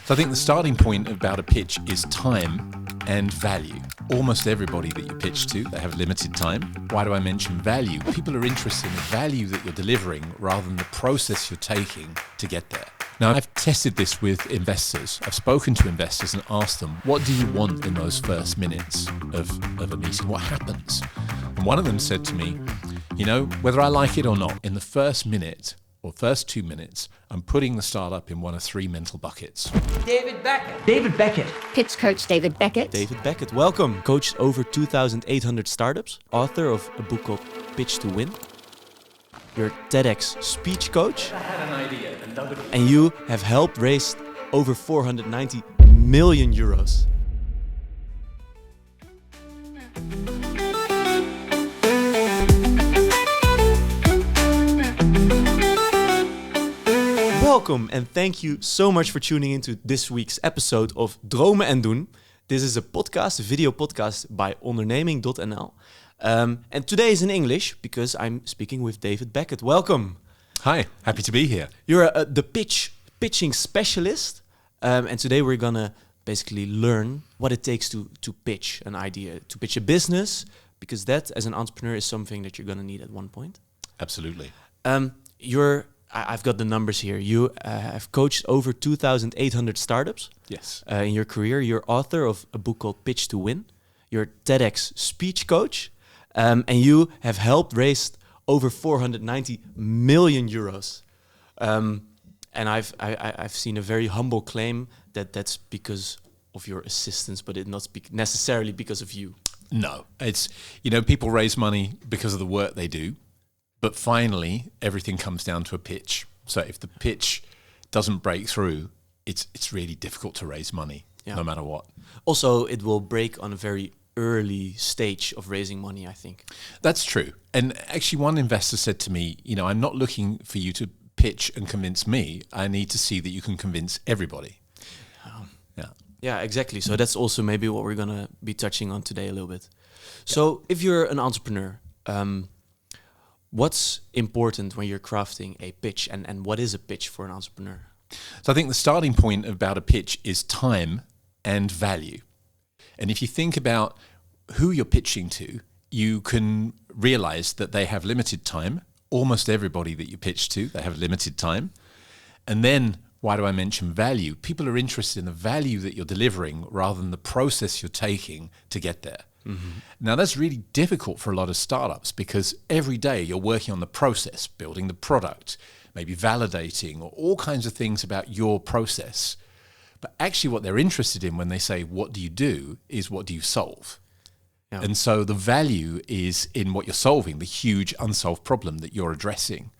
So I think the starting point about a pitch is time and value. Almost everybody that you pitch to, they have limited time. Why do I mention value? People are interested in the value that you're delivering rather than the process you're taking to get there. Now, I've tested this with investors. I've spoken to investors and asked them, what do you want in those first minutes of a meeting? What happens? And one of them said to me, whether I like it or not, in the first minute or first 2 minutes, I'm putting the startup in one of three mental buckets. David Beckett. David Beckett. Pitch coach David Beckett. David Beckett, welcome. Coached over 2,800 startups, author of a book called Pitch to Win. You're a TEDx speech coach. I had an idea and nobody... And you have helped raise over 490 million euros. Welcome and thank you so much for tuning into this week's episode of Dromen en Doen. This is a video podcast by Onderneming.nl. And today is in English because I'm speaking with David Beckett. Welcome. Hi, happy to be here. You're the pitching specialist. And today we're going to basically learn what it takes to pitch an idea, to pitch a business, because that as an entrepreneur is something that you're going to need at one point. Absolutely. I've got the numbers here. You have coached over 2,800 startups. Yes. In your career, you're author of a book called Pitch to Win. You're a TEDx speech coach. And you have helped raise over 490 million euros. And I've seen a very humble claim that that's because of your assistance, but it not necessarily because of you. No, it's, people raise money because of the work they do. But finally, everything comes down to a pitch. So if the pitch doesn't break through, it's really difficult to raise money, no matter what. Also, it will break on a very early stage of raising money, I think. That's true. And actually, one investor said to me, I'm not looking for you to pitch and convince me. I need to see that you can convince everybody. Yeah, exactly. So that's also maybe what we're going to be touching on today a little bit. So if you're an entrepreneur, what's important when you're crafting a pitch, and what is a pitch for an entrepreneur? So I think the starting point about a pitch is time and value. And if you think about who you're pitching to, you can realize that they have limited time. Almost everybody that you pitch to, they have limited time. And then, why do I mention value? People are interested in the value that you're delivering rather than the process you're taking to get there. Mm-hmm. Now, that's really difficult for a lot of startups because every day you're working on the process, building the product, maybe validating or all kinds of things about your process. But actually what they're interested in when they say, what do you do, is what do you solve? Yeah. And so the value is in what you're solving, the huge unsolved problem that you're addressing.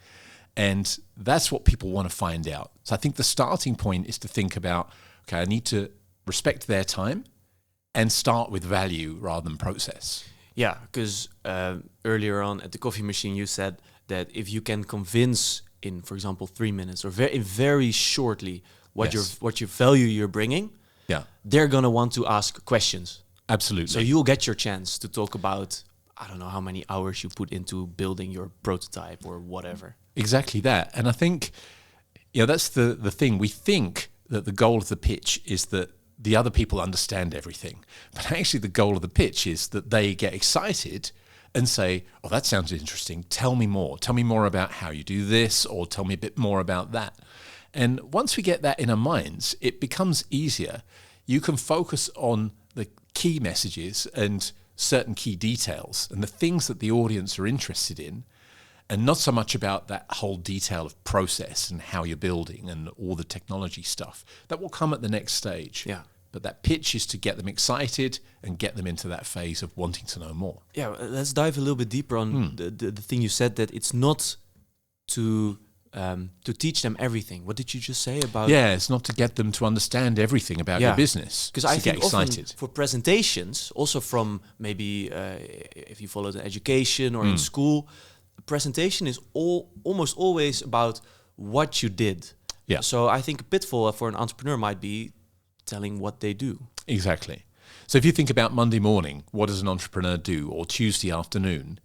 And that's what people want to find out. So I think the starting point is to think about, okay, I need to respect their time and start with value rather than process. Yeah, because earlier on at the coffee machine, you said that if you can convince in, for example, 3 minutes or very shortly what your value you're bringing, they're gonna want to ask questions. Absolutely. So you'll get your chance to talk about, I don't know how many hours you put into building your prototype or whatever. Exactly that. And I think, that's the thing. We think that the goal of the pitch is that the other people understand everything. But actually the goal of the pitch is that they get excited and say, oh, that sounds interesting. Tell me more. Tell me more about how you do this, or tell me a bit more about that. And once we get that in our minds, it becomes easier. You can focus on the key messages and certain key details and the things that the audience are interested in, and not so much about that whole detail of process and how you're building and all the technology stuff. That will come at the next stage. Yeah. But that pitch is to get them excited and get them into that phase of wanting to know more. Yeah, let's dive a little bit deeper on the thing you said, that it's not to teach them everything. What did you just say about? Yeah, it's not to get them to understand everything about your business. Because I think often for presentations, also from maybe if you follow the education or in school, the presentation is almost always about what you did. Yeah. So I think a pitfall for an entrepreneur might be telling what they do. Exactly. So if you think about Monday morning, what does an entrepreneur do? Or Tuesday afternoon,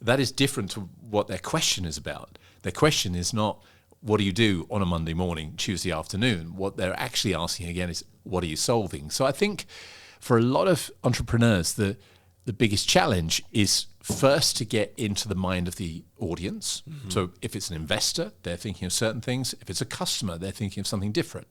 that is different to what their question is about. Their question is not, what do you do on a Monday morning, Tuesday afternoon? What they're actually asking again is, what are you solving? So I think for a lot of entrepreneurs, the biggest challenge is first to get into the mind of the audience. Mm-hmm. So if it's an investor, they're thinking of certain things. If it's a customer, they're thinking of something different.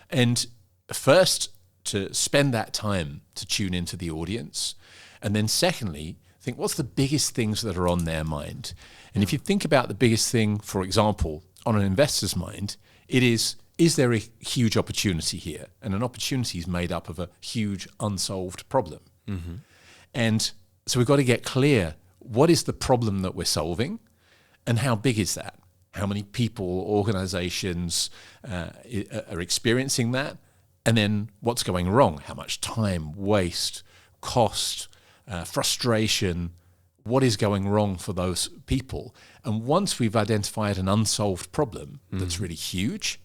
And first, to spend that time to tune into the audience. And then secondly, think what's the biggest things that are on their mind. And if you think about the biggest thing, for example, on an investor's mind, it is there a huge opportunity here? And an opportunity is made up of a huge unsolved problem. Mm-hmm. And so we've got to get clear, what is the problem that we're solving and how big is that? How many people, organizations are experiencing that? And then what's going wrong? How much time, waste, cost, frustration, what is going wrong for those people? And once we've identified an unsolved problem that's really huge,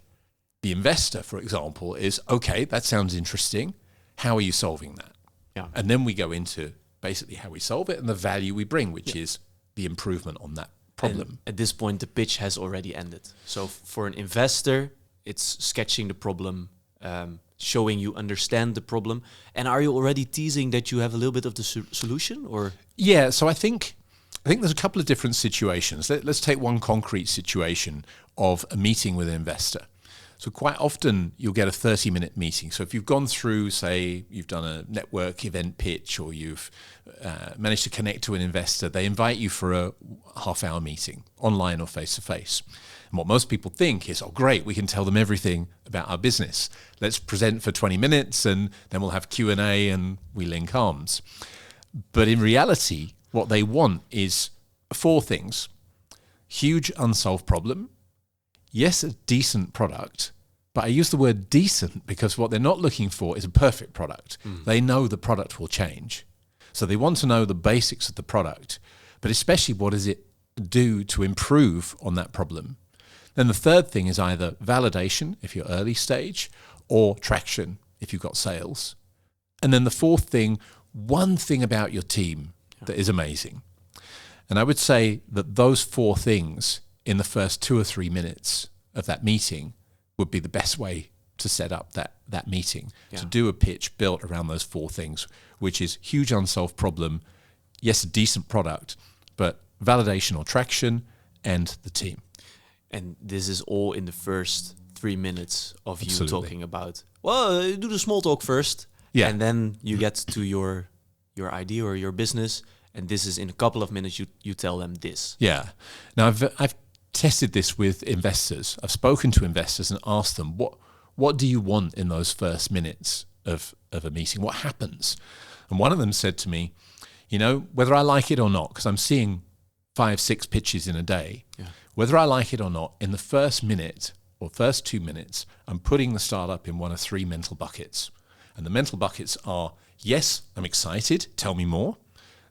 the investor, for example, is, okay, that sounds interesting. How are you solving that? Yeah. And then we go into basically how we solve it and the value we bring, which is the improvement on that problem. And at this point, the pitch has already ended. So for an investor, it's sketching the problem, showing you understand the problem. And are you already teasing that you have a little bit of the solution, or? Yeah, so I think there's a couple of different situations. Let's take one concrete situation of a meeting with an investor. So quite often you'll get a 30-minute meeting. So if you've gone through, say, you've done a network event pitch, or you've managed to connect to an investor, they invite you for a half-hour meeting, online or face-to-face. And what most people think is, oh, great, we can tell them everything about our business. Let's present for 20 minutes and then we'll have Q&A and we link arms. But in reality, what they want is 4 things. Huge unsolved problem. Yes, a decent product, but I use the word decent because what they're not looking for is a perfect product. They know the product will change. So they want to know the basics of the product, but especially what does it do to improve on that problem. Then the third thing is either validation, if you're early stage, or traction, if you've got sales. And then the fourth thing, one thing about your team that is amazing. And I would say that those 4 things in the first 2 or 3 minutes of that meeting would be the best way to set up that meeting, to do a pitch built around those 4 things, which is huge unsolved problem, yes, a decent product, but validation or traction and the team. And this is all in the first 3 minutes of you Absolutely. talking about, well, do the small talk first. Yeah. And then you get to your idea or your business. And this is in a couple of minutes, you tell them this. Yeah. Now, I've tested this with investors. I've spoken to investors and asked them, what do you want in those first minutes of a meeting? What happens? And one of them said to me, whether I like it or not, because I'm seeing 5-6 pitches in a day, whether I like it or not, in the first minute or first 2 minutes, I'm putting the startup in one of 3 mental buckets. And the mental buckets are, yes, I'm excited, tell me more.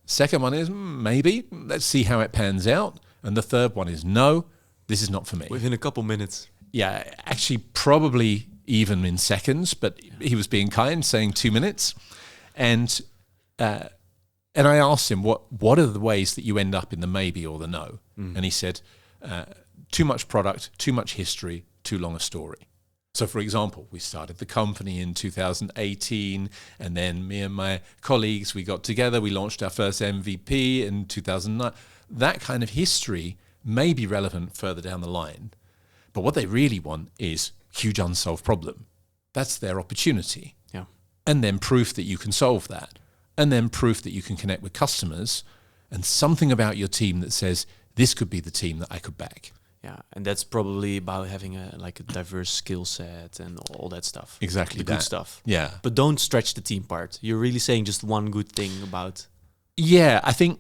Second one is, maybe, let's see how it pans out. And the third one is, no, this is not for me. Within a couple minutes. Yeah, actually probably even in seconds, but he was being kind, saying 2 minutes. And I asked him, what are the ways that you end up in the maybe or the no? And he said, too much product, too much history, too long a story. So, for example, we started the company in 2018, and then me and my colleagues, we got together, we launched our first MVP in 2009. That kind of history may be relevant further down the line, but what they really want is huge unsolved problem. That's their opportunity. Yeah. And then proof that you can solve that, and then proof that you can connect with customers, and something about your team that says, this could be the team that I could back. Yeah, and that's probably about having a diverse skill set and all that stuff. Exactly, the good stuff. Yeah, but don't stretch the team part. You're really saying just one good thing about. Yeah, I think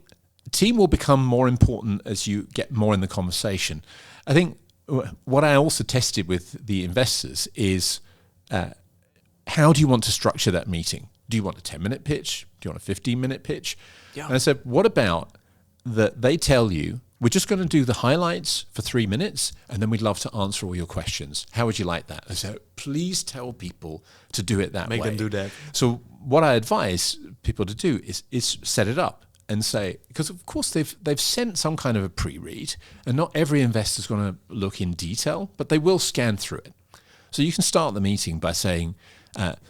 team will become more important as you get more in the conversation. I think what I also tested with the investors is how do you want to structure that meeting? Do you want a 10-minute pitch? Do you want a 15-minute pitch? Yeah. And I said, what about that they tell you, we're just going to do the highlights for 3 minutes, and then we'd love to answer all your questions. How would you like that? I said, please tell people to do it that way. Make them do that. So what I advise people to do is set it up. and say, because of course they've sent some kind of a pre-read, and not every investor's going to look in detail, but they will scan through it. So you can start the meeting by saying,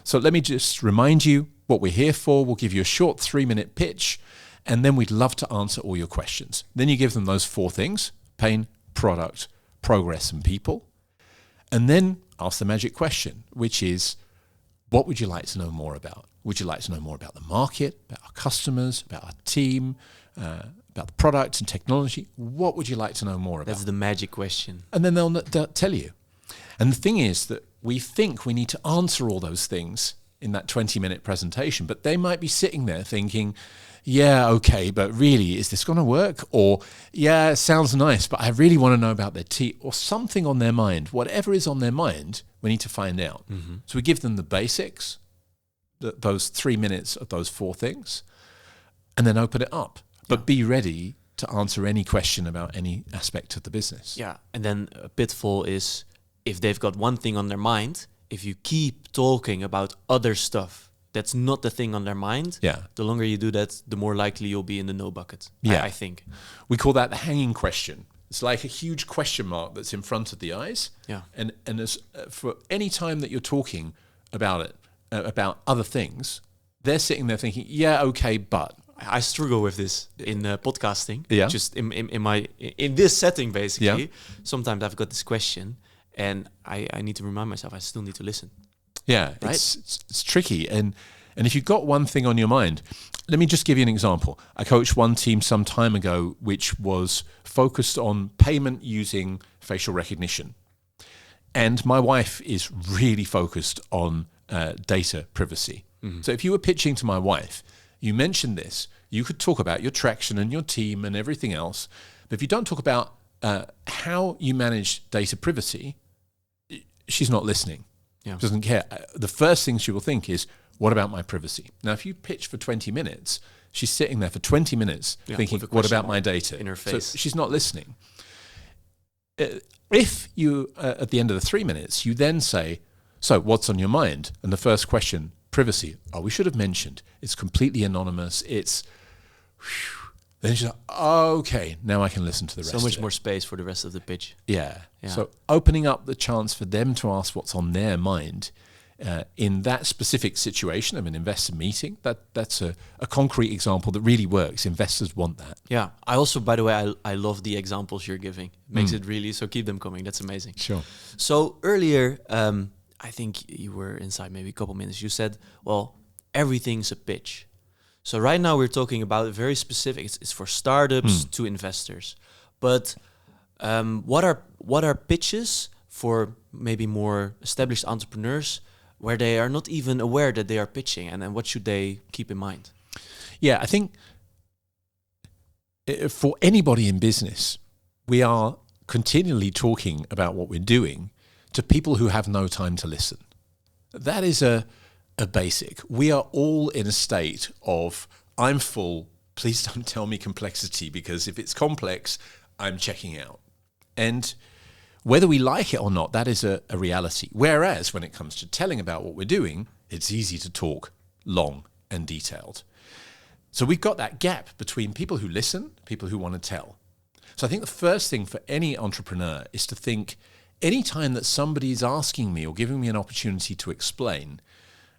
so let me just remind you what we're here for. We'll give you a short 3-minute pitch, and then we'd love to answer all your questions. Then you give them those 4 things: pain, product, progress, and people. And then ask the magic question, which is, what would you like to know more about? Would you like to know more about the market, about our customers, about our team, about the product and technology? What would you like to know more about? That's the magic question. And then they'll tell you. And the thing is that we think we need to answer all those things in that 20-minute presentation, but they might be sitting there thinking, yeah, okay, but really, is this going to work? Or, yeah, it sounds nice, but I really want to know about their team, or something on their mind. Whatever is on their mind, we need to find out. Mm-hmm. So we give them the basics, those 3 minutes of those 4 things, and then open it up. But be ready to answer any question about any aspect of the business. Yeah, and then a pitfall is, if they've got one thing on their mind, if you keep talking about other stuff that's not the thing on their mind, the longer you do that, the more likely you'll be in the no bucket, I think. We call that the hanging question. It's like a huge question mark that's in front of the eyes. Yeah. And as, for any time that you're talking about it, about other things, they're sitting there thinking, yeah, okay, but. I struggle with this in podcasting. Yeah. Just in this setting, basically. Yeah. Sometimes I've got this question, and I need to remind myself I still need to listen. Yeah, right? It's tricky. And if you've got one thing on your mind, let me just give you an example. I coached one team some time ago which was focused on payment using facial recognition. And my wife is really focused on data privacy. Mm-hmm. So if you were pitching to my wife, you mentioned this, you could talk about your traction and your team and everything else. But if you don't talk about how you manage data privacy, she's not listening. Yeah. Doesn't care. The first thing she will think is, what about my privacy? Now, if you pitch for 20 minutes, she's sitting there for 20 minutes thinking, what about my data? In her face. So she's not listening. If you, at the end of the 3 minutes, you then say, so what's on your mind? And the first question, privacy. Oh, we should have mentioned. It's completely anonymous. It's... Then she's like, oh, okay, now I can listen to the rest of it. So much more space for the rest of the pitch. Yeah. So opening up the chance for them to ask what's on their mind in that specific situation of an investor meeting, that's a concrete example that really works. Investors want that. Yeah. I also, by the way, I love the examples you're giving. Makes it really, so keep them coming. That's amazing. Sure. So earlier, I think you were inside maybe a couple minutes. You said, well, everything's a pitch. So right now we're talking about very specific. It's for startups to investors. But what are pitches for maybe more established entrepreneurs where they are not even aware that they are pitching, and what should they keep in mind? Yeah, I think for anybody in business, we are continually talking about what we're doing to people who have no time to listen. That is a basic. We are all in a state of, I'm full, please don't tell me complexity, because if it's complex, I'm checking out. And whether we like it or not, that is a reality. Whereas when it comes to telling about what we're doing, it's easy to talk long and detailed. So we've got that gap between people who listen, people who want to tell. So I think the first thing for any entrepreneur is to think, any time that somebody is asking me or giving me an opportunity to explain,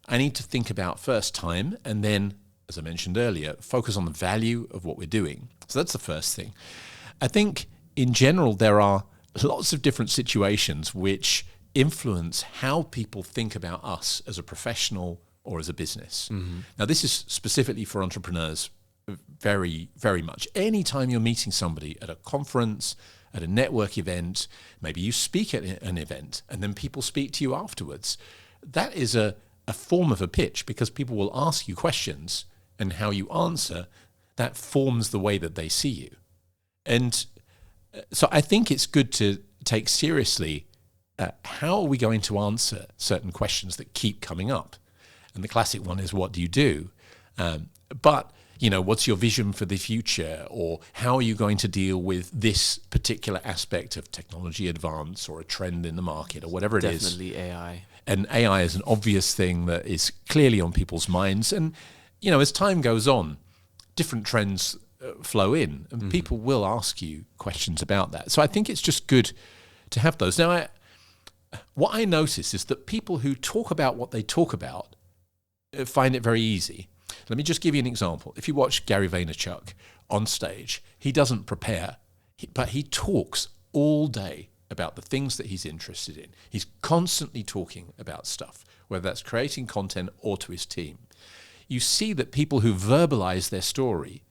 I need to think about first time, and then, as I mentioned earlier, focus on the value of what we're doing. So that's the first thing. I think in general, there are lots of different situations which influence how people think about us as a professional or as a business. Mm-hmm. Now, this is specifically for entrepreneurs very, very much. Anytime you're meeting somebody at a conference, at a network event, maybe you speak at an event, and then people speak to you afterwards, that is a form of a pitch, because people will ask you questions, and how you answer, that forms the way that they see you. And so I think it's good to take seriously how are we going to answer certain questions that keep coming up. And the classic one is, what do you do? But, you know, what's your vision for the future? Or how are you going to deal with this particular aspect of technology advance or a trend in the market or whatever it is? Definitely AI. And AI is an obvious thing that is clearly on people's minds. And, you know, as time goes on, different trends flow in, and people will ask you questions about that. So I think it's just good to have those. Now, what I notice is that people who talk about what they talk about find it very easy. Let me just give you an example. If you watch Gary Vaynerchuk on stage, he doesn't prepare, but he talks all day about the things that he's interested in. He's constantly talking about stuff, whether that's creating content or to his team. You see that people who verbalize their story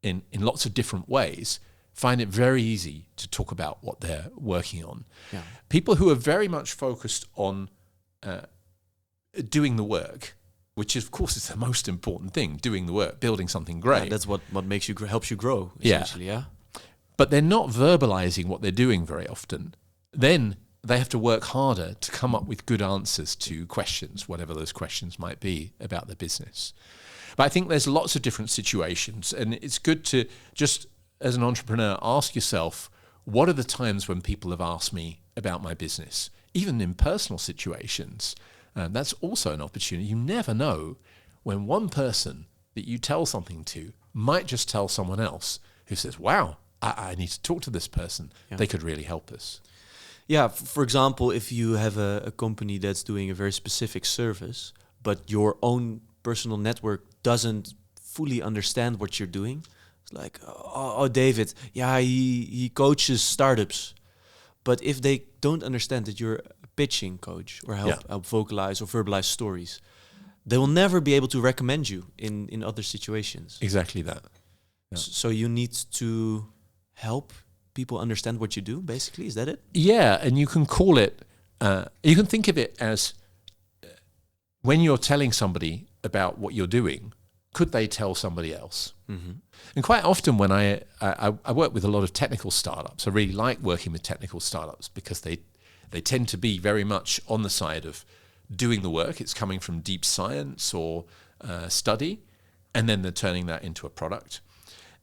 in lots of different ways find it very easy to talk about what they're working on. Yeah. People who are very much focused on doing the work, which of course is the most important thing, doing the work, building something great. Yeah, that's what makes you helps you grow, essentially, yeah. But they're not verbalizing what they're doing very often. Then they have to work harder to come up with good answers to questions, whatever those questions might be about the business. But I think there's lots of different situations, and it's good to just, as an entrepreneur, ask yourself, what are the times when people have asked me about my business? Even in personal situations, that's also an opportunity. You never know when one person that you tell something to might just tell someone else who says, wow, I need to talk to this person. Yeah. They could really help us. Yeah, for example, if you have a company that's doing a very specific service, but your own personal network doesn't fully understand what you're doing, it's like, oh David, yeah, he coaches startups. But if they don't understand that you're a pitching coach or help vocalize or verbalize stories, they will never be able to recommend you in other situations. Exactly that. Yeah. So you need to help people understand what you do, basically. Is that it? Yeah, and you can call it, you can think of it as when you're telling somebody about what you're doing, could they tell somebody else? Mm-hmm. And quite often when I work with a lot of technical startups, I really like working with technical startups because they tend to be very much on the side of doing the work. It's coming from deep science or study, and then they're turning that into a product.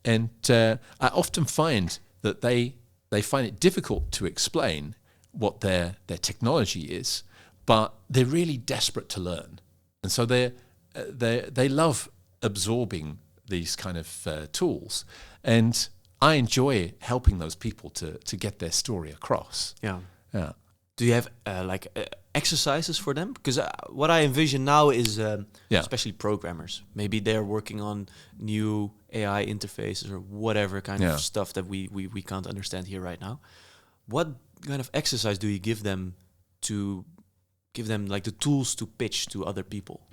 And I often find that they find it difficult to explain what their technology is, but they're really desperate to learn. And so they love absorbing these kind of tools. And I enjoy helping those people to get their story across. Yeah. Yeah. Do you have exercises for them? Because what I envision now is especially programmers. Maybe they're working on new AI interfaces or whatever kind of stuff that we can't understand here right now. What kind of exercise do you give them to give them like the tools to pitch to other people?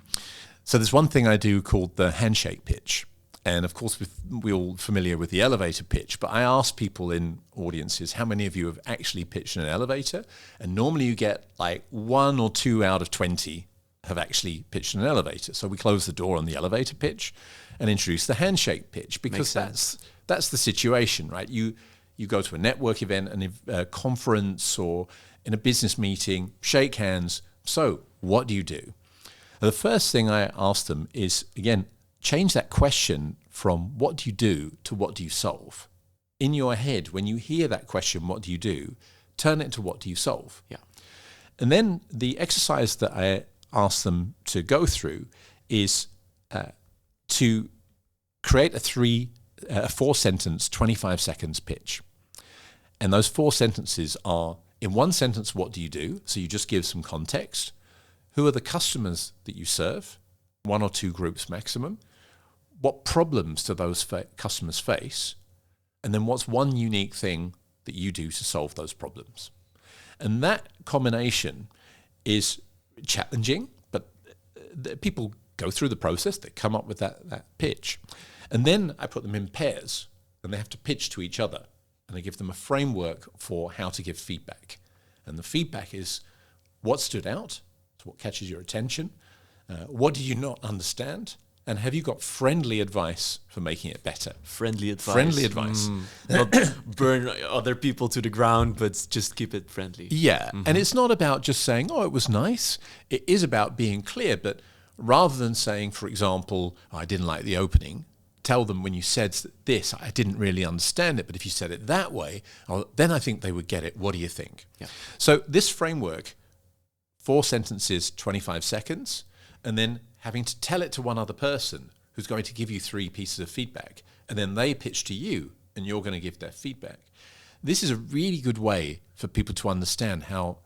So there's one thing I do called the handshake pitch. And of course, we're all familiar with the elevator pitch, but I ask people in audiences, how many of you have actually pitched in an elevator? And normally you get like 1 or 2 out of 20 have actually pitched in an elevator. So we close the door on the elevator pitch and introduce the handshake pitch, because that's the situation, right? You go to a network event, a conference, or in a business meeting, shake hands. So what do you do? The first thing I ask them is, again, change that question from what do you do to what do you solve. In your head, when you hear that question, what do you do, turn it into what do you solve. Yeah. And then the exercise that I ask them to go through is to create a 4-sentence, 25 seconds pitch. And those 4 sentences are, in one sentence, what do you do? So you just give some context. Who are the customers that you serve? 1 or 2 groups maximum. What problems do those customers face? And then what's one unique thing that you do to solve those problems? And that combination is challenging, but people go through the process, they come up with that pitch. And then I put them in pairs, and they have to pitch to each other. And I give them a framework for how to give feedback. And the feedback is what stood out, so what catches your attention, what do you not understand? And have you got friendly advice for making it better? Friendly advice. Friendly advice. Not burn other people to the ground, but just keep it friendly. Yeah. Mm-hmm. And it's not about just saying, oh, it was nice. It is about being clear. But rather than saying, for example, I didn't like the opening, tell them when you said this, I didn't really understand it. But if you said it that way, then I think they would get it. What do you think? Yeah. So this framework, 4 sentences, 25 seconds, and then having to tell it to one other person who's going to give you 3 pieces of feedback, and then they pitch to you, and you're going to give their feedback. This is a really good way for people to understand how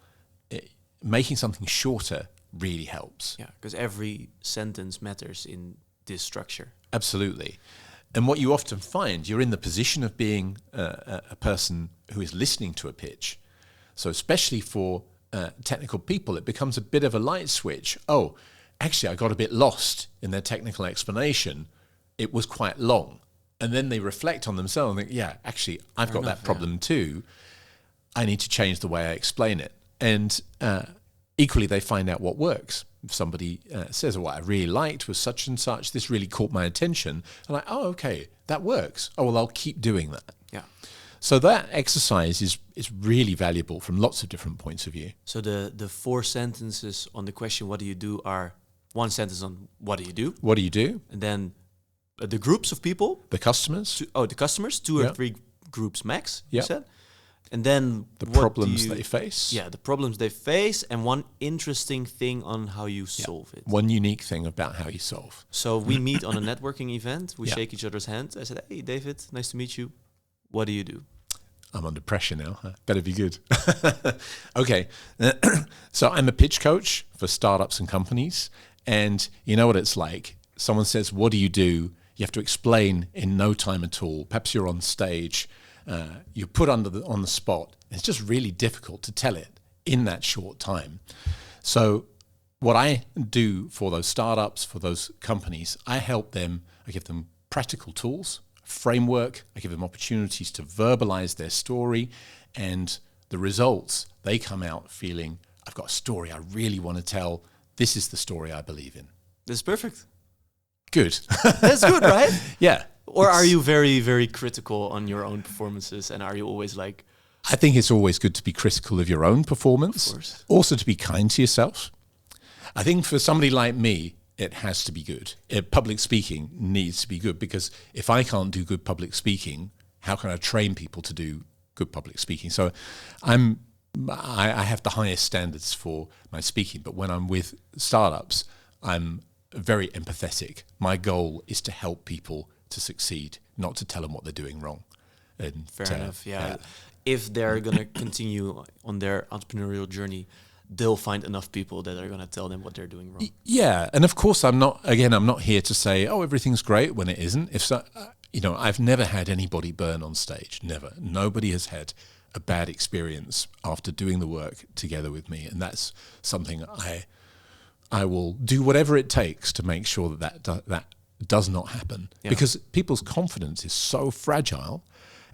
making something shorter really helps. Yeah, because every sentence matters in this structure. Absolutely. And what you often find, you're in the position of being a person who is listening to a pitch. So especially for technical people, it becomes a bit of a light switch. Oh, actually, I got a bit lost in their technical explanation. It was quite long. And then they reflect on themselves and think, yeah, actually, I've got that problem too. I need to change the way I explain it. And equally, they find out what works. If somebody says, what I really liked was such and such, this really caught my attention. I'm like, oh, okay, that works. Oh, well, I'll keep doing that. Yeah. So that exercise is really valuable from lots of different points of view. So the 4 sentences on the question, what do you do, are 1 sentence on what do you do? What do you do? And then the groups of people. The customers. The customers, 2 or 3 groups max, you said. And then the problems they face. Yeah, the problems they face, and 1 interesting thing on how you solve it. 1 unique thing about how you solve. So we meet on a networking event. We shake each other's hands. I said, hey, David, nice to meet you. What do you do? I'm under pressure now. Huh? Better be good. Okay. So I'm a pitch coach for startups and companies. And you know what it's like. Someone says, what do you do? You have to explain in no time at all. Perhaps you're on stage. You're put on the spot. It's just really difficult to tell it in that short time. So what I do for those startups, for those companies, I help them. I give them practical tools, framework. I give them opportunities to verbalize their story, and the results, they come out feeling, I've got a story I really want to tell. This is the story I believe in. That's perfect. Good. That's good, right? Yeah. Or are you very, very critical on your own performances, and are you always like... I think it's always good to be critical of your own performance. Of course. Also to be kind to yourself. I think for somebody like me, it has to be good. Public speaking needs to be good, because if I can't do good public speaking, how can I train people to do good public speaking? So I have the highest standards for my speaking, but when I'm with startups, I'm very empathetic. My goal is to help people to succeed, not to tell them what they're doing wrong. And Fair enough, yeah. If they're going to continue on their entrepreneurial journey, they'll find enough people that are going to tell them what they're doing wrong. Yeah, and of course, I'm not here to say, oh, everything's great when it isn't. If so, I've never had anybody burn on stage, never. Nobody has had a bad experience after doing the work together with me, and that's something I will do whatever it takes to make sure that does not happen, because people's confidence is so fragile,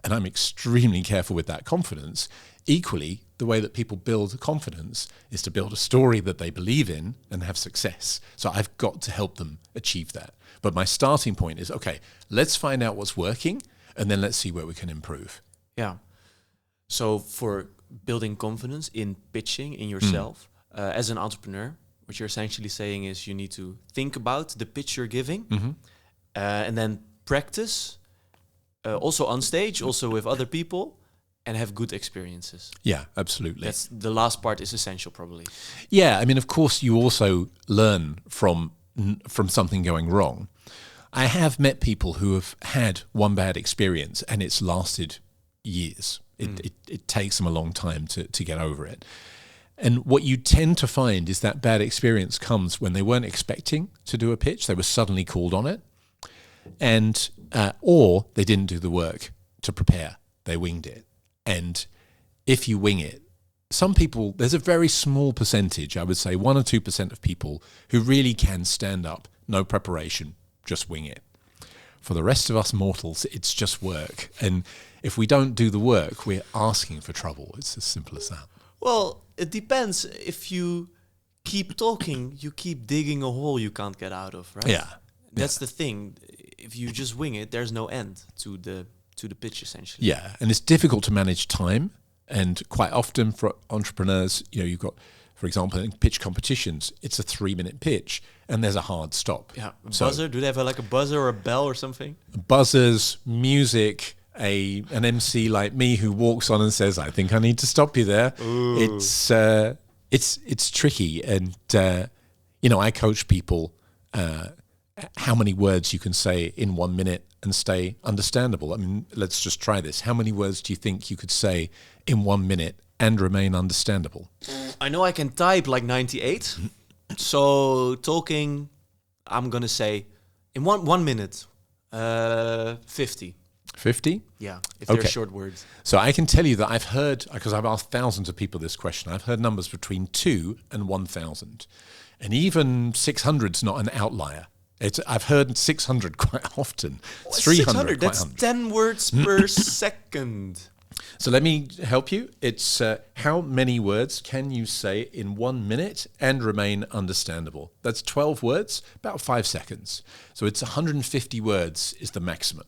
and I'm extremely careful with that confidence. Equally, the way that people build confidence is to build a story that they believe in and have success. So I've got to help them achieve that. But my starting point is, okay, let's find out what's working, and then let's see where we can improve. Yeah. So for building confidence in pitching in yourself, as an entrepreneur, what you're essentially saying is you need to think about the pitch you're giving, and then practice, also on stage, also with other people, and have good experiences. Yeah, absolutely. That's the last part is essential, probably. Yeah, I mean, of course, you also learn from something going wrong. I have met people who have had one bad experience, and it's lasted years. It takes them a long time to get over it. And what you tend to find is that bad experience comes when they weren't expecting to do a pitch. They were suddenly called on it, and or they didn't do the work to prepare. They winged it. And if you wing it, some people, there's a very small percentage, I would say 1 or 2% of people who really can stand up, no preparation, just wing it. For the rest of us mortals, it's just work. And if we don't do the work, we're asking for trouble. It's as simple as that. Well, it depends. If you keep talking, you keep digging a hole you can't get out of, right? Yeah. That's the thing. If you just wing it, there's no end to the pitch, essentially. Yeah, and it's difficult to manage time. And quite often for entrepreneurs, you've got, for example, in pitch competitions, it's a 3-minute pitch and there's a hard stop. Yeah, buzzer? Do they have like a buzzer or a bell or something? Buzzers, music, an MC like me who walks on and says, I think I need to stop you there. Ooh. It's tricky. And, I coach people how many words you can say in 1 minute and stay understandable. I mean, let's just try this. How many words do you think you could say in 1 minute and remain understandable? I know I can type like 98. So talking, I'm going to say in one minute, 50. 50? Yeah, if they're short words. So I can tell you that I've heard, because I've asked thousands of people this question, I've heard numbers between 2 and 1,000. And even 600's not an outlier. I've heard 600 quite often. 300 that's quite often. 10 words per second. So let me help you. It's how many words can you say in 1 minute and remain understandable? That's 12 words, about 5 seconds. So it's 150 words is the maximum.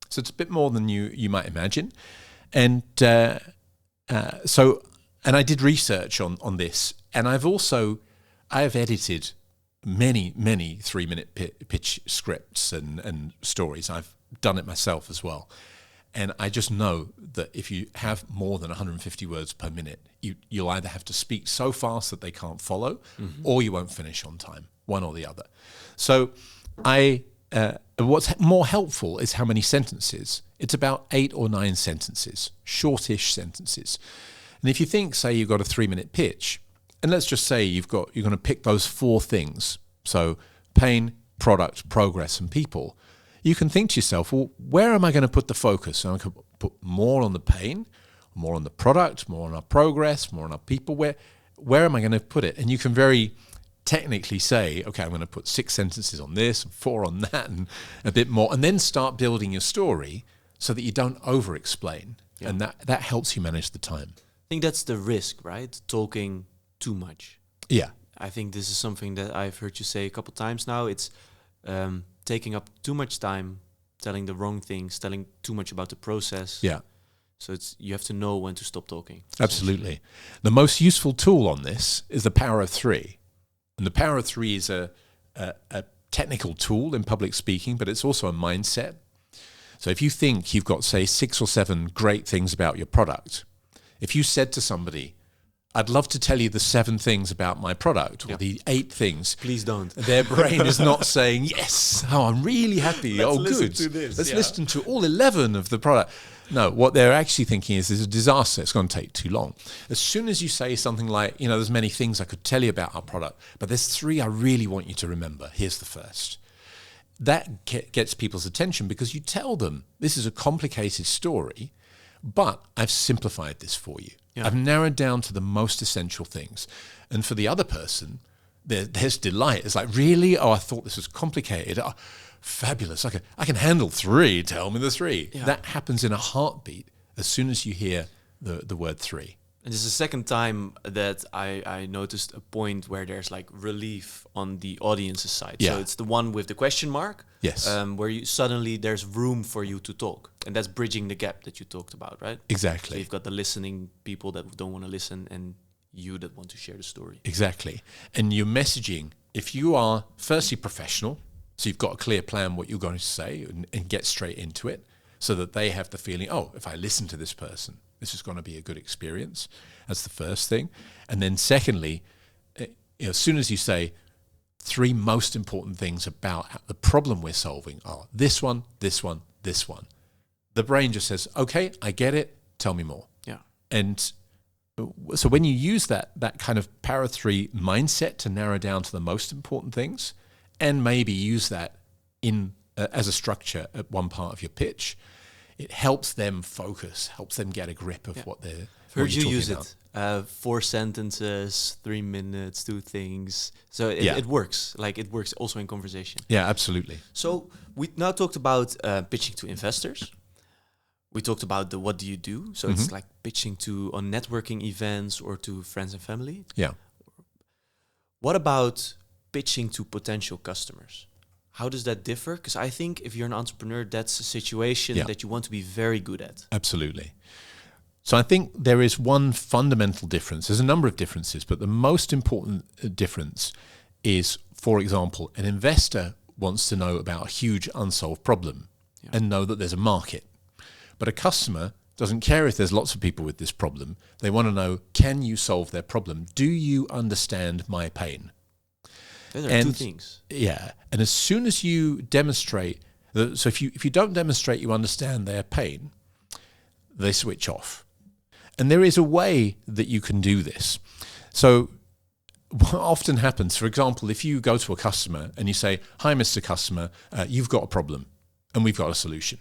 So it's a bit more than you might imagine. And and I did research on this, and I have edited many 3-minute pitch scripts and stories. I've done it myself as well. And I just know that if you have more than 150 words per minute, you'll either have to speak so fast that they can't follow, or you won't finish on time, one or the other. So what's more helpful is how many sentences. It's about 8 or 9 sentences, shortish sentences. And if you think, say, you've got a 3-minute pitch, and let's just say you're going to pick those 4 things, so pain, product, progress, and people, you can think to yourself, well, where am I going to put the focus? Am I going to put more on the pain, more on the product, more on our progress, more on our people? Where am I going to put it? And you can very technically say, okay, I'm going to put 6 sentences on this, and 4 on that, and a bit more, and then start building your story so that you don't over-explain. Yeah. And that helps you manage the time. I think that's the risk, right? Talking too much. Yeah. I think this is something that I've heard you say a couple times now. It's taking up too much time, telling the wrong things, telling too much about the process. Yeah. So you have to know when to stop talking. Absolutely. The most useful tool on this is the power of 3. And the power of 3 is a technical tool in public speaking, but it's also a mindset. So if you think you've got, say, 6 or 7 great things about your product, if you said to somebody, I'd love to tell you the 7 things about my product, or the 8 things. Please don't. Their brain is not saying, yes, I'm really happy. Let's listen to this. Let's listen to all 11 of the product. No, what they're actually thinking is this is a disaster. It's going to take too long. As soon as you say something like, there's many things I could tell you about our product, but there's 3 I really want you to remember. Here's the first. That gets people's attention because you tell them this is a complicated story, but I've simplified this for you. Yeah. I've narrowed down to the most essential things. And for the other person, there's delight. It's like, really? Oh, I thought this was complicated. Oh, fabulous. I can handle 3. Tell me the 3. Yeah. That happens in a heartbeat as soon as you hear the word 3. And this is the second time that I noticed a point where there's like relief on the audience's side. Yeah. So it's the one with the question mark. Yes. Where there's room for you to talk. And that's bridging the gap that you talked about, right? Exactly. So you've got the listening people that don't want to listen and you that want to share the story. Exactly. And your messaging, if you are firstly professional, so you've got a clear plan what you're going to say and get straight into it so that they have the feeling, oh, if I listen to this person, this is going to be a good experience. That's the first thing. And then secondly, as soon as you say 3 most important things about the problem we're solving are this one, this one, this one, the brain just says, okay, I get it. Tell me more. Yeah. And so when you use that kind of power 3 mindset to narrow down to the most important things, and maybe use that in as a structure at one part of your pitch, it helps them focus, helps them get a grip of what they're heard you use about. It. 4 sentences, 3 minutes, 2 things. So it works. Like it works also in conversation. Yeah, absolutely. So we now talked about pitching to investors. We talked about what do you do? So it's like pitching on networking events or to friends and family. Yeah. What about pitching to potential customers? How does that differ? Because I think if you're an entrepreneur, that's a situation that you want to be very good at. Absolutely. So I think there is one fundamental difference. There's a number of differences, but the most important difference is, for example, an investor wants to know about a huge unsolved problem and know that there's a market. But a customer doesn't care if there's lots of people with this problem. They want to know, can you solve their problem? Do you understand my pain? Those are two things. Yeah. And as soon as you demonstrate, so if you don't demonstrate you understand their pain, they switch off. And there is a way that you can do this. So what often happens, for example, if you go to a customer and you say, "Hi, Mr. Customer, you've got a problem and we've got a solution."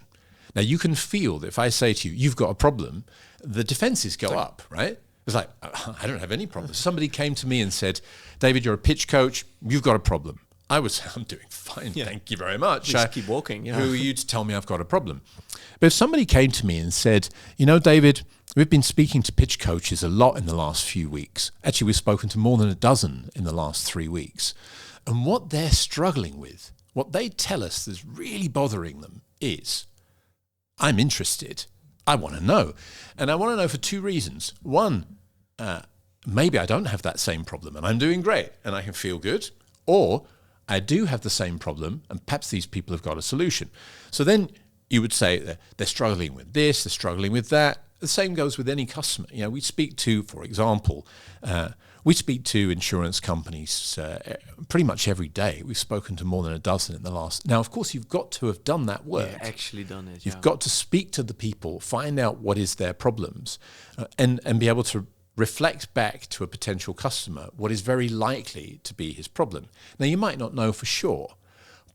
Now, you can feel that if I say to you, "You've got a problem," the defenses go up, right? It's like, I don't have any problems. Somebody came to me and said, "David, you're a pitch coach. You've got a problem." I'm doing fine. Yeah. Thank you very much. Just keep walking. Yeah. Who are you to tell me I've got a problem? But if somebody came to me and said, "You know, David, we've been speaking to pitch coaches a lot in the last few weeks. Actually, we've spoken to more than a dozen in the last 3 weeks. And what they're struggling with, what they tell us is really bothering them is, I'm interested. I want to know. And I want to know for 2 reasons. One, maybe I don't have that same problem and I'm doing great and I can feel good. Or I do have the same problem and perhaps these people have got a solution." So then you would say that they're struggling with this, they're struggling with that. The same goes with any customer. You know, we speak to, for example, we speak to insurance companies pretty much every day. We've spoken to more than a dozen in the last. Now, of course, you've got to have done that work. Yeah, actually done it. You've got to speak to the people, find out what is their problems, and be able to reflect back to a potential customer what is very likely to be his problem. Now, you might not know for sure,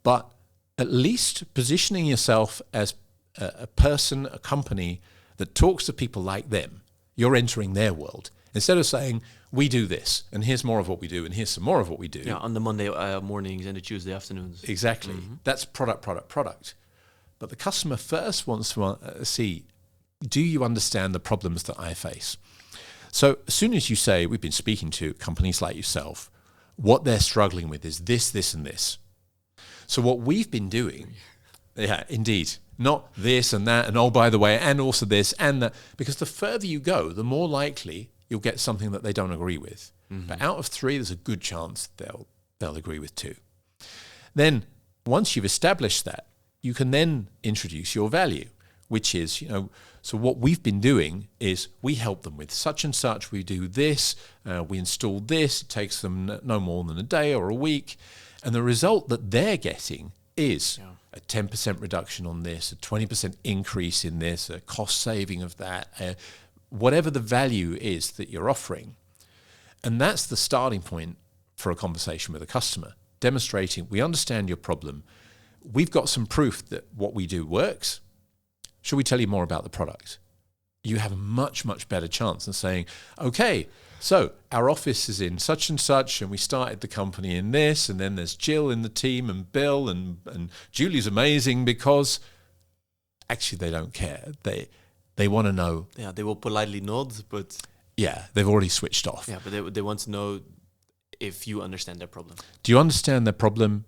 but at least positioning yourself as a person, a company that talks to people like them, you're entering their world. Instead of saying, "We do this, and here's more of what we do, and here's some more of what we do." Yeah, on the Monday mornings and the Tuesday afternoons. Exactly. Mm-hmm. That's product. But the customer first wants to see, do you understand the problems that I face? So as soon as you say, we've been speaking to companies like yourself, what they're struggling with is this, this, and this. So what we've been doing, yeah, indeed, not this and that, and oh, by the way, and also this and that, because the further you go, the more likely you'll get something that they don't agree with. Mm-hmm. But out of 3, there's a good chance they'll agree with 2. Then once you've established that, you can then introduce your value, which is, you know, so what we've been doing is we help them with such and such, we do this, we install this, it takes them no more than a day or a week, and the result that they're getting is a 10% reduction on this, a 20% increase in this, a cost saving of that, whatever the value is that you're offering. And that's the starting point for a conversation with a customer, demonstrating we understand your problem, we've got some proof that what we do works. Shall we tell you more about the product? You have a much, much better chance than saying, "Okay, so our office is in such and such, and we started the company in this, and then there's Jill in the team, and Bill, and Julie's amazing," because actually they don't care. They want to know. Yeah, they will politely nod, but... Yeah, they've already switched off. Yeah, but they want to know if you understand their problem. Do you understand their problem?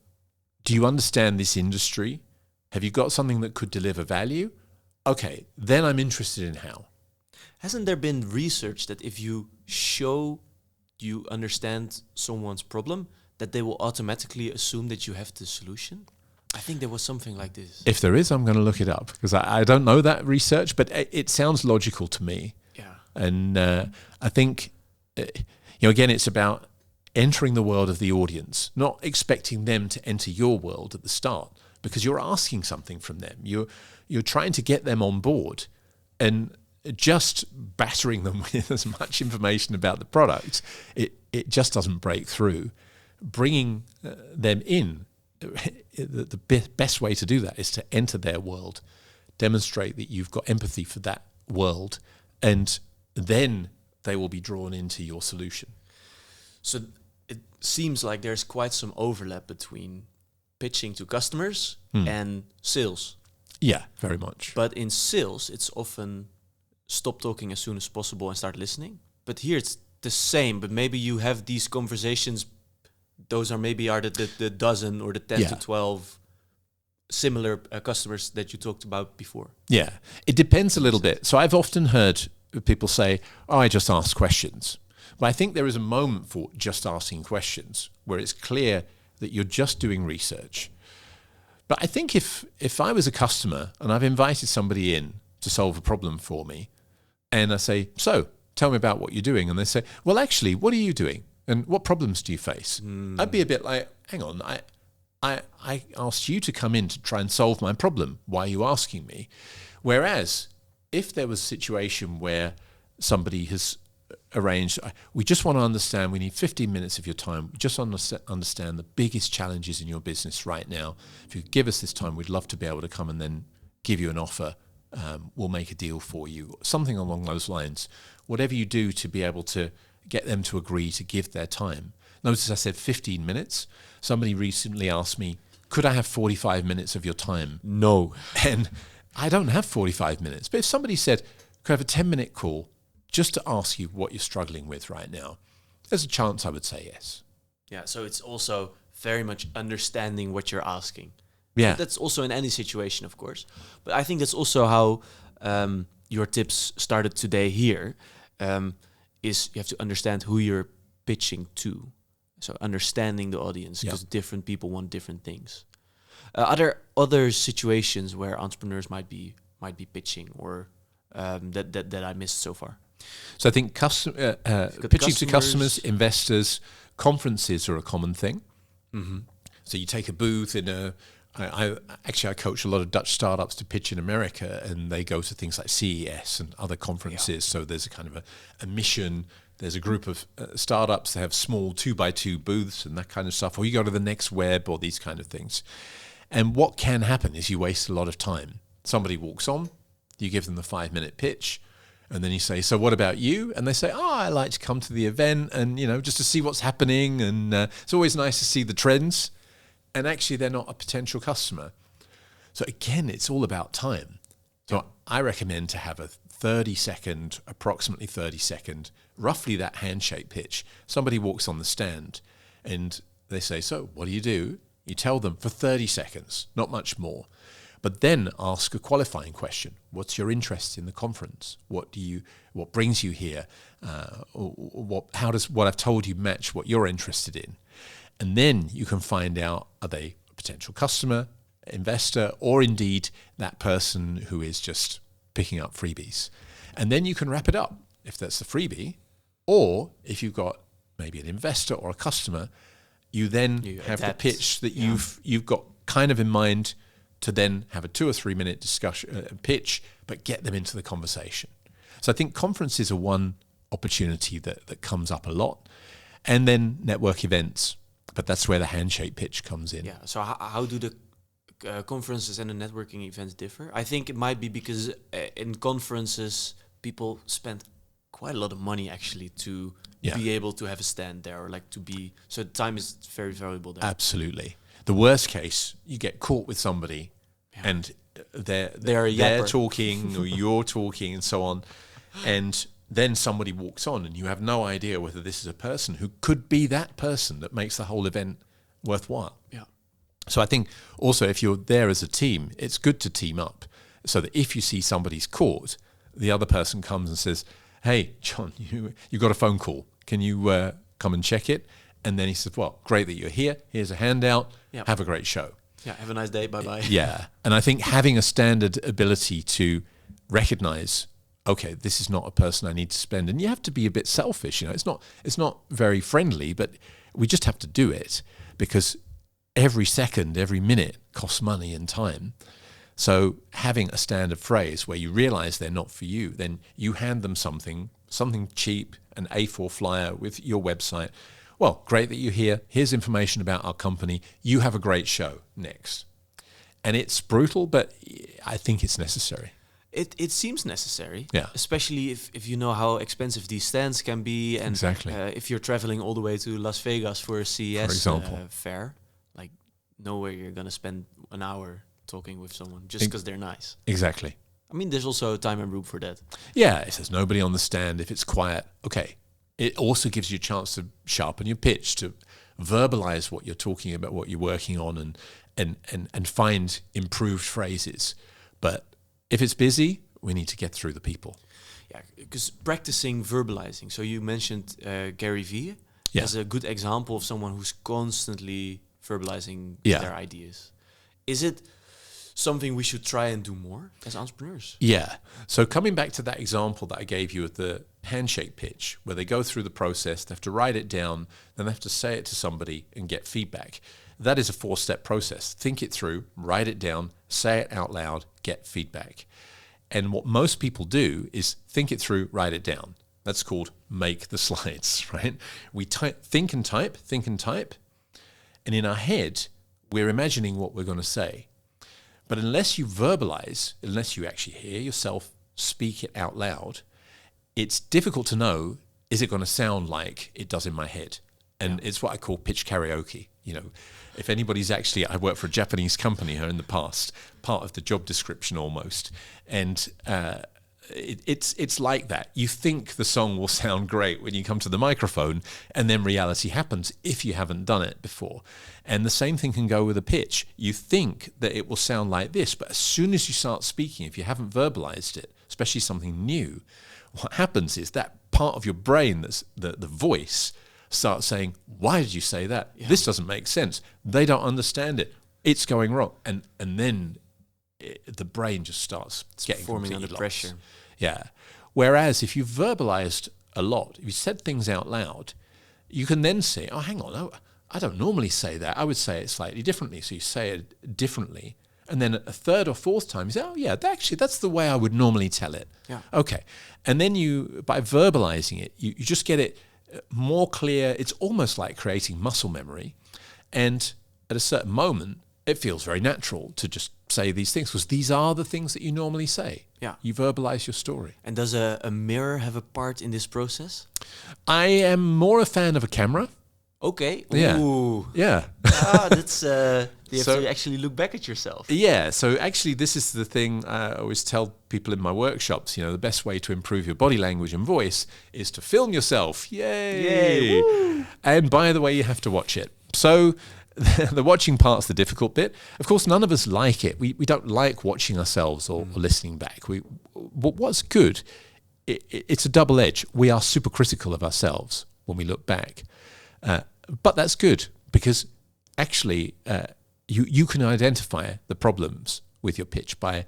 Do you understand this industry? Have you got something that could deliver value? Okay, then I'm interested in how. Hasn't there been research that if you show you understand someone's problem, that they will automatically assume that you have the solution? I think there was something like this. If there is, I'm going to look it up, because I don't know that research, but it sounds logical to me. Yeah. And I think, again, it's about entering the world of the audience, not expecting them to enter your world at the start, because you're asking something from them. You're trying to get them on board, and just battering them with as much information about the product, it just doesn't break through. Bringing them in, the best way to do that is to enter their world, demonstrate that you've got empathy for that world, and then they will be drawn into your solution. So it seems like there's quite some overlap between pitching to customers and sales. Yeah, very much. But in sales, it's often stop talking as soon as possible and start listening. But here it's the same, but maybe you have these conversations. Those are the dozen or the 10 to 12 similar customers that you talked about before. Yeah, it depends a little bit. So I've often heard people say, "Oh, I just ask questions." But I think there is a moment for just asking questions where it's clear that you're just doing research. But I think if I was a customer and I've invited somebody in to solve a problem for me, and I say, "So, tell me about what you're doing," and they say, "Well, actually, what are you doing?" And what problems do you face? I'd be a bit like, hang on, I asked you to come in to try and solve my problem. Why are you asking me? Whereas if there was a situation where somebody has arranged, we just want to understand, we need 15 minutes of your time, we just understand the biggest challenges in your business right now. If you give us this time, we'd love to be able to come and then give you an offer. We'll make a deal for you, something along those lines. Whatever you do to be able to get them to agree to give their time. Notice I said 15 minutes. Somebody recently asked me, could I have 45 minutes of your time? No. And I don't have 45 minutes. But if somebody said, could I have a 10-minute call just to ask you what you're struggling with right now, there's a chance I would say yes. Yeah, so it's also very much understanding what you're asking. Yeah. That's also in any situation, of course. But I think that's also how your tips started today here, is you have to understand who you're pitching to. So understanding the audience, because different people want different things. Are there other situations where entrepreneurs might be pitching, or that I missed so far? So I think pitching to customers, investors, conferences are a common thing. Mm-hmm. So you take a booth in I coach a lot of Dutch startups to pitch in America, and they go to things like CES and other conferences. Yeah. So there's a kind of a mission. There's a group of startups that have small 2x2 booths and that kind of stuff. Or you go to the Next Web or these kind of things. And what can happen is you waste a lot of time. Somebody walks on, you give them the 5-minute pitch, and then you say, so what about you? And they say, I like to come to the event and, just to see what's happening. And it's always nice to see the trends. And actually, they're not a potential customer. So again, it's all about time. So I recommend to have a approximately 30 second, roughly that handshake pitch. Somebody walks on the stand and they say, so what do? You tell them for 30 seconds, not much more. But then ask a qualifying question. What's your interest in the conference? What brings you here? How does what I've told you match what you're interested in? And then you can find out, are they a potential customer, investor, or indeed that person who is just picking up freebies. And then you can wrap it up if that's the freebie, or if you've got maybe an investor or a customer, you then have the pitch that you've got kind of in mind to then have a 2 or 3 minute discussion pitch, but get them into the conversation. So I think conferences are one opportunity that comes up a lot, and then network events. But that's where the handshake pitch comes in. Yeah. So how do the conferences and the networking events differ? I think it might be because in conferences, people spend quite a lot of money actually to be able to have a stand there, or so time is very valuable there. Absolutely. The worst case, you get caught with somebody and they're talking or you're talking and so on. And then somebody walks on and you have no idea whether this is a person who could be that person that makes the whole event worthwhile. Yeah. So I think also if you're there as a team, it's good to team up so that if you see somebody's caught, the other person comes and says, hey, John, you got a phone call. Can you come and check it? And then he says, well, great that you're here. Here's a handout. Yep. Have a great show. Yeah, have a nice day. Bye-bye. Yeah. And I think having a standard ability to recognize, okay, this is not a person I need to spend. And you have to be a bit selfish. It's not very friendly, but we just have to do it because every second, every minute costs money and time. So having a standard phrase where you realize they're not for you, then you hand them something cheap, an A4 flyer with your website. Well, great that you're here. Here's information about our company. You have a great show. Next. And it's brutal, but I think it's necessary. It seems necessary, yeah. Especially if you know how expensive these stands can be, and exactly. If you're traveling all the way to Las Vegas for a CES fair, like nowhere you're going to spend an hour talking with someone just because they're nice. Exactly. I mean, there's also time and room for that. Yeah, if there's nobody on the stand, if it's quiet, okay. It also gives you a chance to sharpen your pitch, to verbalize what you're talking about, what you're working on, and find improved phrases. But if it's busy, we need to get through the people. Yeah, because practicing verbalizing. So you mentioned Gary Vee as a good example of someone who's constantly verbalizing their ideas. Is it something we should try and do more as entrepreneurs. Yeah. So coming back to that example that I gave you of the handshake pitch, where they go through the process, they have to write it down, then they have to say it to somebody and get feedback. That is a 4-step process. Think it through, write it down, say it out loud, get feedback. And what most people do is think it through, write it down. That's called make the slides, right? We think and type, and in our head, we're imagining what we're going to say. But unless you verbalize, unless you actually hear yourself speak it out loud, it's difficult to know, is it going to sound like it does in my head? And it's what I call pitch karaoke. You know, if anybody's actually, I worked for a Japanese company here in the past, part of the job description almost. And it's like that. You think the song will sound great when you come to the microphone, and then reality happens if you haven't done it before. And the same thing can go with a pitch. You think that it will sound like this, but as soon as you start speaking, if you haven't verbalized it, especially something new, what happens is that part of your brain, that's the voice, starts saying, why did you say that? Yeah. This doesn't make sense. They don't understand it. It's going wrong. And then the brain just starts getting forming under lost. Pressure. Yeah. Whereas if you verbalized a lot, if you said things out loud, you can then say, oh, hang on, I don't normally say that. I would say it slightly differently. So you say it differently. And then a third or fourth time, you say, oh, yeah, that's the way I would normally tell it. Yeah. Okay. And then by verbalizing it, you just get it more clear. It's almost like creating muscle memory. And at a certain moment, it feels very natural to just say these things because these are the things that you normally say. Yeah. You verbalize your story. And does a mirror have a part in this process? I am more a fan of a camera. Okay. Yeah. Ooh. Yeah. That's you have to actually look back at yourself. Yeah. So actually, this is the thing I always tell people in my workshops. You know, the best way to improve your body language and voice is to film yourself. Yay! Yay! Woo. And by the way, you have to watch it. So the watching part's the difficult bit. Of course, none of us like it. We don't like watching ourselves or listening back. What's good? It's a double edge. We are super critical of ourselves when we look back. But that's good because actually you can identify the problems with your pitch by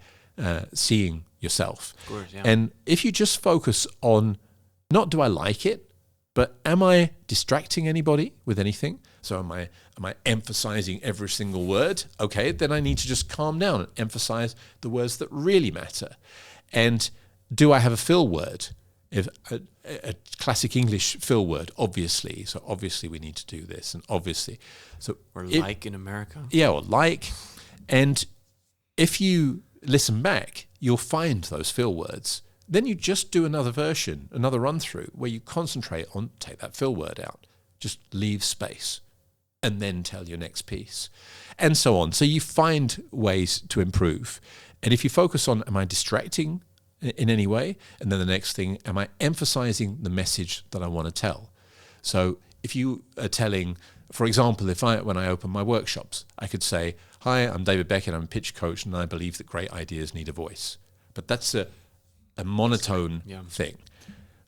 seeing yourself. Of course, yeah. And if you just focus on not do I like it, but am I distracting anybody with anything? So am I emphasizing every single word? Okay, then I need to just calm down and emphasize the words that really matter. And do I have a fill word? If a classic English fill word, obviously. So obviously we need to do this, and obviously. So or like in America. Yeah, or like. And if you listen back, you'll find those fill words. Then you just do another version, another run through, where you concentrate on take that fill word out, just leave space, and then tell your next piece, and so on. So you find ways to improve. And if you focus on, am I distracting in any way? And then the next thing, am I emphasizing the message that I want to tell? So if you are telling, for example, when I open my workshops, I could say, hi, I'm David Beckett, I'm a pitch coach, and I believe that great ideas need a voice. But that's a monotone thing.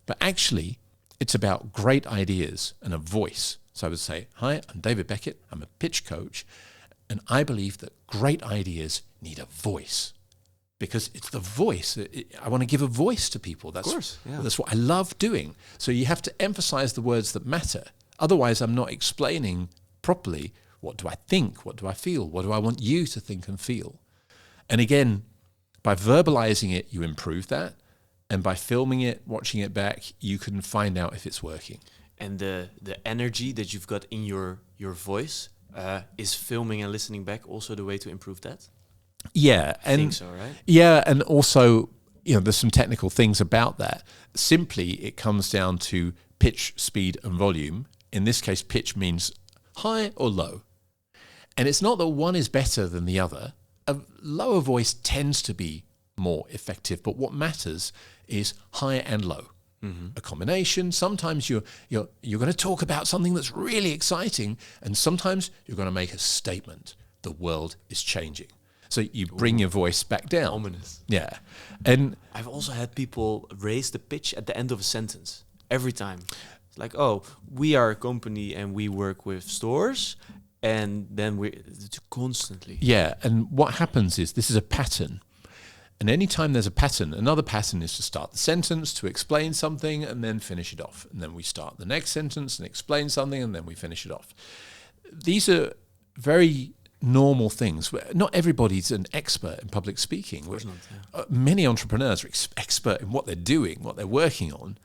But actually, it's about great ideas and a voice. So I would say, hi, I'm David Beckett, I'm a pitch coach, and I believe that great ideas need a voice. Because it's the voice. I want to give a voice to people. That's, of course, yeah. That's what I love doing. So you have to emphasize the words that matter. Otherwise, I'm not explaining properly, what do I think? What do I feel? What do I want you to think and feel? And again, by verbalizing it, you improve that. And by filming it, watching it back, you can find out if it's working. And the energy that you've got in your voice, is filming and listening back also the way to improve that? Yeah, I think so, right? Yeah, and also, there's some technical things about that. Simply, it comes down to pitch, speed, and volume. In this case, pitch means high or low. And it's not that one is better than the other. A lower voice tends to be more effective, but what matters is high and low. Mm-hmm. A combination. Sometimes you're going to talk about something that's really exciting, and sometimes you're going to make a statement. The world is changing. So you bring your voice back down. Ominous. Yeah. And I've also had people raise the pitch at the end of a sentence. Every time. It's like, oh, we are a company and we work with stores. and then it's constantly. Yeah, and what happens is this is a pattern. And anytime there's a pattern, another pattern is to start the sentence, to explain something, and then finish it off. And then we start the next sentence and explain something, and then we finish it off. These are very normal things. Not everybody's an expert in public speaking. Of course not, yeah. Many entrepreneurs are expert in what they're doing, what they're working on,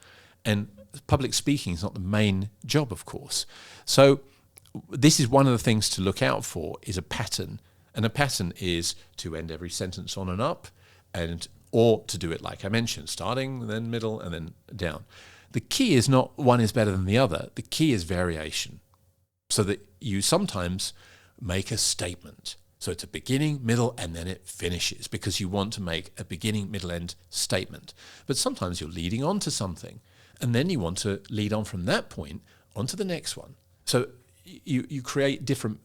and public speaking is not the main job, of course. So this is one of the things to look out for, is a pattern. And a pattern is to end every sentence on and up, or to do it like I mentioned, starting, then middle, and then down. The key is not one is better than the other. The key is variation, so that you sometimes make a statement. So it's a beginning, middle, and then it finishes, because you want to make a beginning, middle, end statement. But sometimes you're leading on to something, and then you want to lead on from that point onto the next one. So you create a different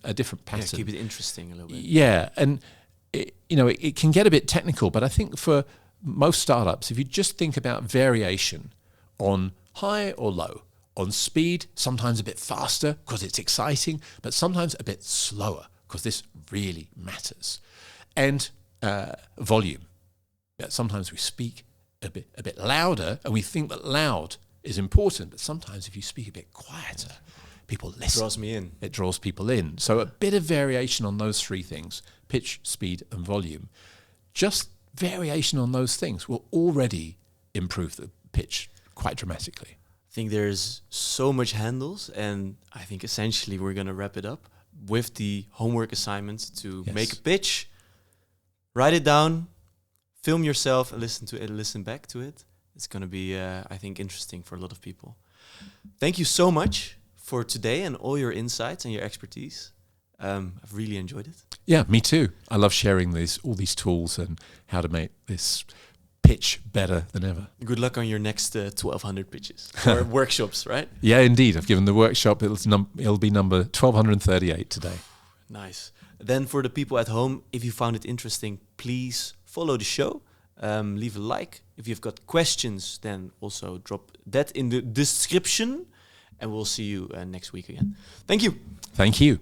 pattern. Yeah, keep it interesting a little bit. Yeah, and it can get a bit technical, but I think for most startups, if you just think about variation on high or low, on speed, sometimes a bit faster because it's exciting, but sometimes a bit slower because this really matters, and volume. Yeah, sometimes we speak a bit louder, and we think that loud is important, but sometimes if you speak a bit quieter, people listen. It draws me in. It draws people in. So a bit of variation on those three things: pitch, speed, and volume. Just variation on those things will already improve the pitch quite dramatically. I think there's so much handles, and I think essentially we're going to wrap it up with the homework assignment to make a pitch, write it down, film yourself, and listen back to it. It's going to be, I think, interesting for a lot of people. Thank you so much for today and all your insights and your expertise. I've really enjoyed it. Yeah, me too. I love sharing all these tools and how to make this pitch better than ever. Good luck on your next 1,200 pitches or workshops, right? Yeah, indeed. I've given the workshop. It'll be number 1238 today. Nice. Then for the people at home, if you found it interesting, please follow the show. Leave a like. If you've got questions, then also drop that in the description. And we'll see you next week again. Thank you. Thank you.